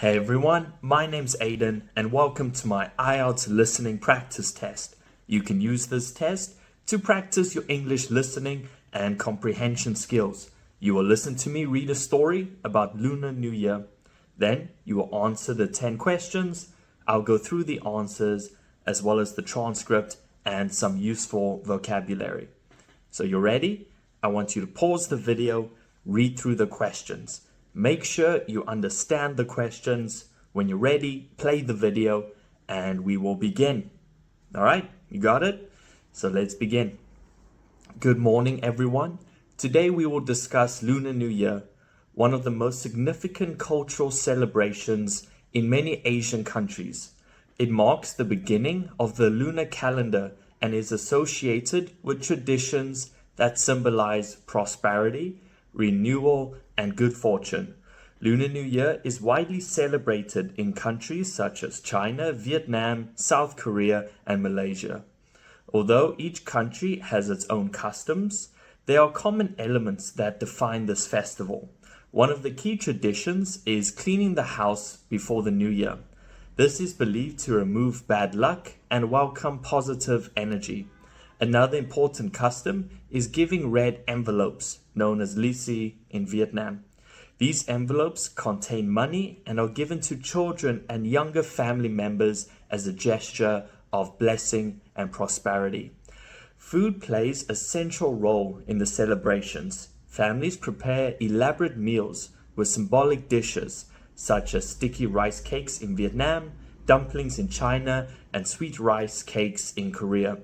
Hey everyone, my name's Aiden and welcome to my IELTS Listening Practice test. You can use this test to practice your English listening and comprehension skills. You will listen to me read a story about Lunar New Year. Then you will answer the 10 questions. I'll go through the answers as well as the transcript and some useful vocabulary. So you're ready? I want you to pause the video, read through the questions. Make sure you understand the questions. When you're ready, play the video and we will begin. All right, you got it? So let's begin. Good morning, everyone. Today we will discuss Lunar New Year, one of the most significant cultural celebrations in many Asian countries. It marks the beginning of the lunar calendar and is associated with traditions that symbolize prosperity, renewal, and good fortune. Lunar New Year is widely celebrated in countries such as China, Vietnam, South Korea, and Malaysia. Although each country has its own customs, there are common elements that define this festival. One of the key traditions is cleaning the house before the New Year. This is believed to remove bad luck and welcome positive energy. Another important custom is giving red envelopes, known as lisi in Vietnam. These envelopes contain money and are given to children and younger family members as a gesture of blessing and prosperity. Food plays a central role in the celebrations. Families prepare elaborate meals with symbolic dishes such as sticky rice cakes in Vietnam, dumplings in China, and sweet rice cakes in Korea.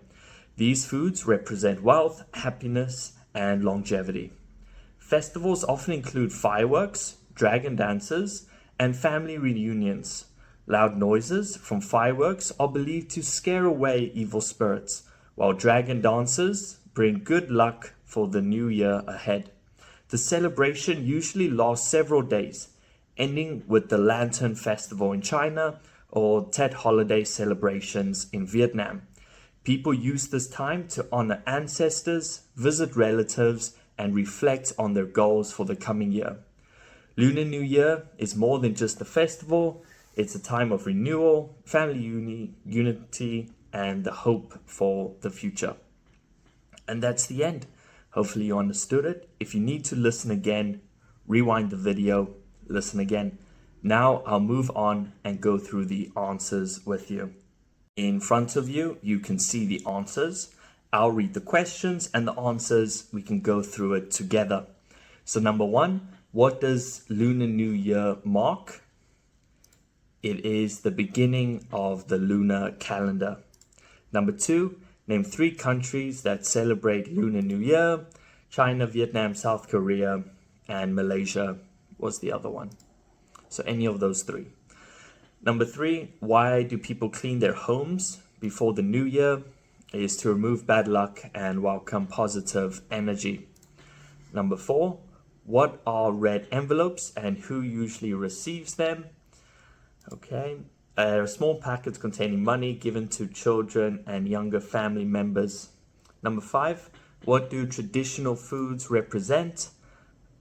These foods represent wealth, happiness, and longevity. Festivals often include fireworks, dragon dances, and family reunions. Loud noises from fireworks are believed to scare away evil spirits, while dragon dances bring good luck for the new year ahead. The celebration usually lasts several days, ending with the Lantern Festival in China or Tet holiday celebrations in Vietnam. People use this time to honor ancestors, visit relatives, and reflect on their goals for the coming year. Lunar New Year is more than just a festival. It's a time of renewal, family unity, and the hope for the future. And that's the end. Hopefully you understood it. If you need to listen again, rewind the video, listen again. Now I'll move on and go through the answers with you. In front of you, you can see the answers. I'll read the questions and the answers. We can go through it together. So number one, what does Lunar New Year mark? It is the beginning of the lunar calendar. Number two, name 3 countries that celebrate Lunar New Year. China, Vietnam, South Korea, and Malaysia was the other one. So any of those 3. Number 3, why do people clean their homes before the new year? Is to remove bad luck and welcome positive energy. Number 4, what are red envelopes and who usually receives them? Okay, small packets containing money given to children and younger family members. Number 5, what do traditional foods represent?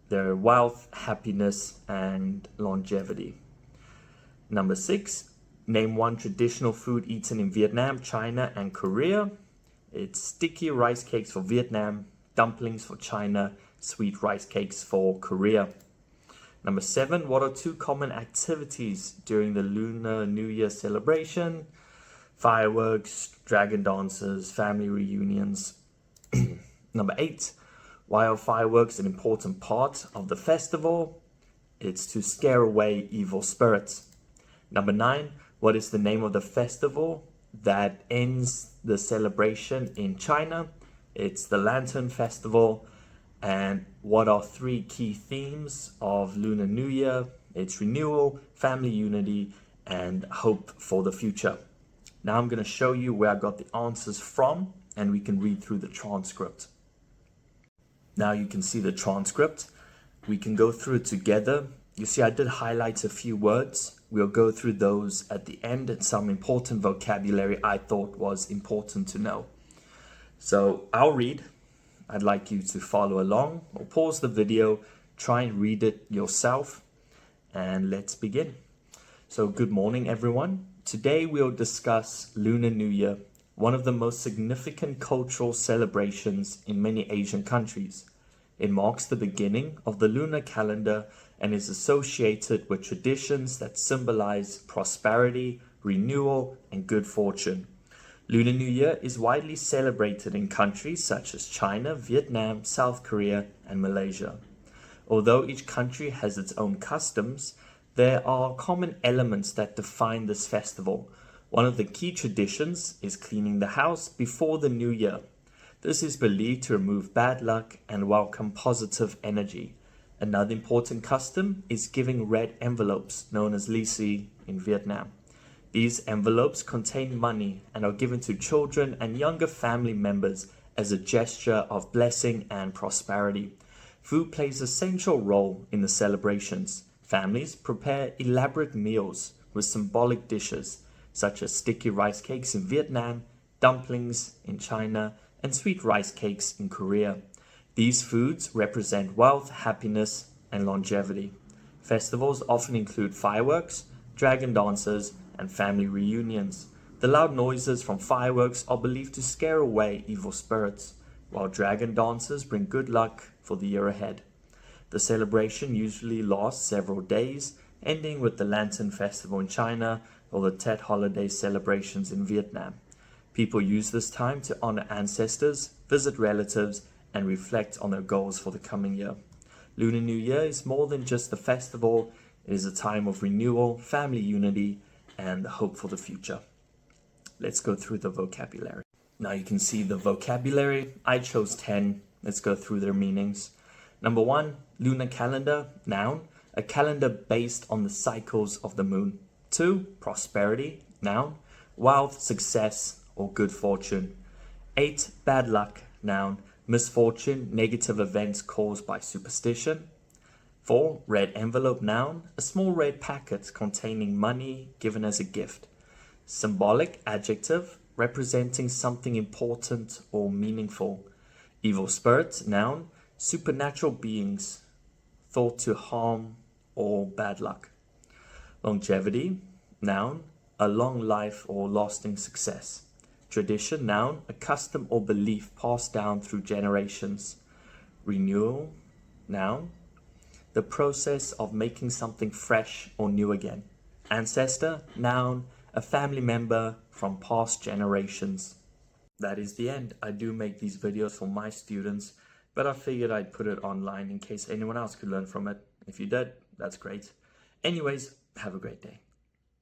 Their wealth, happiness, and longevity. Number 6, name 1 traditional food eaten in Vietnam, China, and Korea. It's sticky rice cakes for Vietnam, dumplings for China, sweet rice cakes for Korea. Number 7, what are 2 common activities during the Lunar New Year celebration? Fireworks, dragon dances, family reunions. Number 8, why are fireworks an important part of the festival? It's to scare away evil spirits. Number 9, what is the name of the festival that ends the celebration in China? It's the Lantern Festival. And what are 3 key themes of Lunar New Year? It's renewal, family unity, and hope for the future. Now I'm going to show you where I got the answers from, and we can read through the transcript. Now you can see the transcript. We can go through it together. You see, I did highlight a few words. We'll go through those at the end and some important vocabulary I thought was important to know. So I'll read. I'd like you to follow along or pause the video, try and read it yourself, and let's begin. So good morning everyone. Today we'll discuss Lunar New Year, one of the most significant cultural celebrations in many Asian countries. It marks the beginning of the lunar calendar and is associated with traditions that symbolize prosperity, renewal, and good fortune. Lunar New Year is widely celebrated in countries such as China, Vietnam, South Korea, and Malaysia. Although each country has its own customs, there are common elements that define this festival. One of the key traditions is cleaning the house before the new year. This is believed to remove bad luck and welcome positive energy. Another important custom is giving red envelopes, known as lisi in Vietnam. These envelopes contain money and are given to children and younger family members as a gesture of blessing and prosperity. Food plays a central role in the celebrations. Families prepare elaborate meals with symbolic dishes such as sticky rice cakes in Vietnam, dumplings in China, and sweet rice cakes in Korea. These foods represent wealth, happiness, and longevity. Festivals often include fireworks, dragon dances, and family reunions. The loud noises from fireworks are believed to scare away evil spirits, while dragon dances bring good luck for the year ahead. The celebration usually lasts several days, ending with the Lantern Festival in China or the Tet holiday celebrations in Vietnam. People use this time to honor ancestors, visit relatives, and reflect on their goals for the coming year. Lunar New Year is more than just a festival. It is a time of renewal, family unity, and hope for the future. Let's go through the vocabulary. Now you can see the vocabulary. I chose 10. Let's go through their meanings. Number 1, lunar calendar, noun, a calendar based on the cycles of the moon. 2, prosperity, noun, wealth, success, or good fortune. 8, bad luck, noun, misfortune, negative events caused by superstition. 4, red envelope, noun, a small red packet containing money given as a gift. Symbolic, adjective, representing something important or meaningful. Evil spirit, noun, supernatural beings thought to harm or bad luck. Longevity, noun, a long life or lasting success. Tradition, noun, a custom or belief passed down through generations. Renewal, noun, the process of making something fresh or new again. Ancestor, noun, a family member from past generations. That is the end. I do make these videos for my students, but I figured I'd put it online in case anyone else could learn from it. If you did, that's great. Anyways, have a great day.